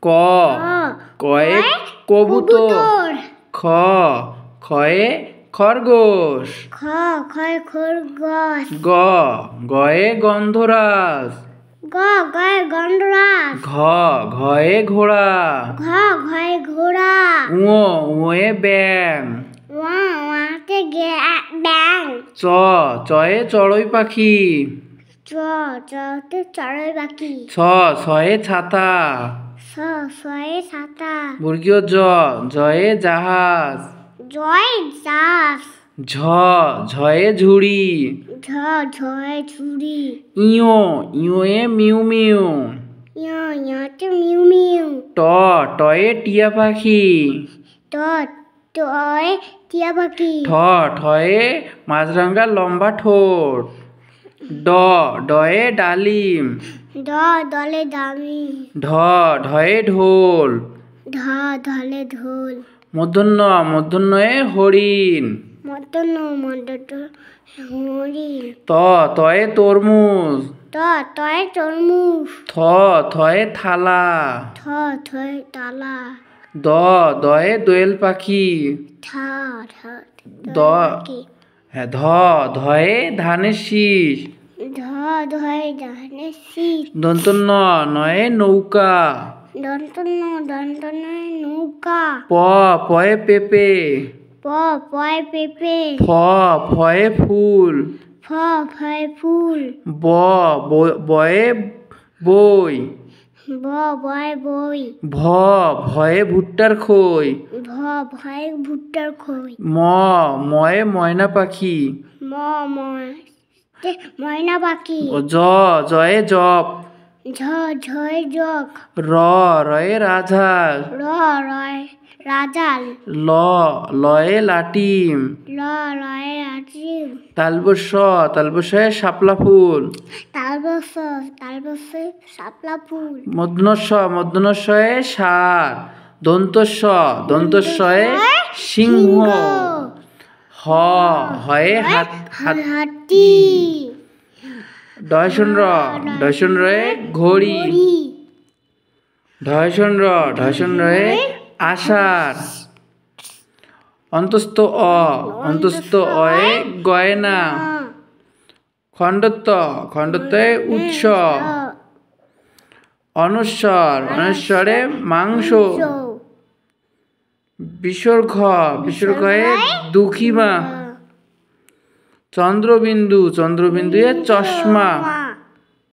ক কয়ে কবুতর। খ খয়ে খরগোশ। খ খয়ে খরগোশ। গ গয়ে গন্ধরাজ। গ গয়ে গন্ডরাজ। ঘ ঘয়ে ঘোড়া। ঘ ঘয়ে ঘোড়া। উয়ে ব্যাং। ওয়াতে ব্যাং। চ চয়ে চড়ুই পাখি। চতে চড়ুই পাখি। ছয়ে ছাতা। ছয়ে ছাতা। বর্গীয় জয়ে জাহাজ। জয় জাহাজ। ঝয়ে ঝুড়ি। ঝয়ে ঝুড়ি। ইয়ে মিউ মিউ। ইয়াতে মিউ মিউ। টয়ে টিয়া পাখি। টয়ে টিয়া পাখি। ঠয়ে মাছরাঙা লম্বা ঠোঁট। ডয়ে ডালিম। দলে দামি। ঢয়ে ঢোল। ধলে ঢোল। মূর্ধন্যয়ে হরিণ। হরিণ। তয়ে তরমুজ। তয়ে তরমুজ। থয়ে থালা। থয়ে তালা। দয়ে দোয়েল পাখি। ধয়ে ধানের শীষ। ধয়ে ধানের শীষ। নয়ে নৌকা। নৌকা। পয়ে পেঁপে। পয়ে পেঁপে। ফয়ে ফুল। ফয়ে ফুল। বয়ে বই। বয়ে বই। ভয়ে ভুট্টার খই। ভয়ে ভুট্টার খই। ময়ে ময়না পাখি। ময়না পাখি। জয়ে জপ। ঝয়ে জগ। রয়ে রাজহাঁস। রয়ে রাজাল। লয়ে লাটিম। লয়ে লাটিম। তালবশয়ে শাপলা ফুল। তালবশয়ে শাপলা ফুল। মূর্ধন্যয়ে ষাঁড়। দন্তস্বয়ে সিংহ। হয়ে হাতি। ডয়শনরয়ে ঘড়ি। ঢয়শনরয়ে আষাঢ়। অন্তস্থ অয়ে গয়না। খণ্ডত্বয়ে উৎসব। অনস্বরে মাংস। বিসর্গয়ে দুঃখী মা। চন্দ্রবিন্দুয়ে চশমা।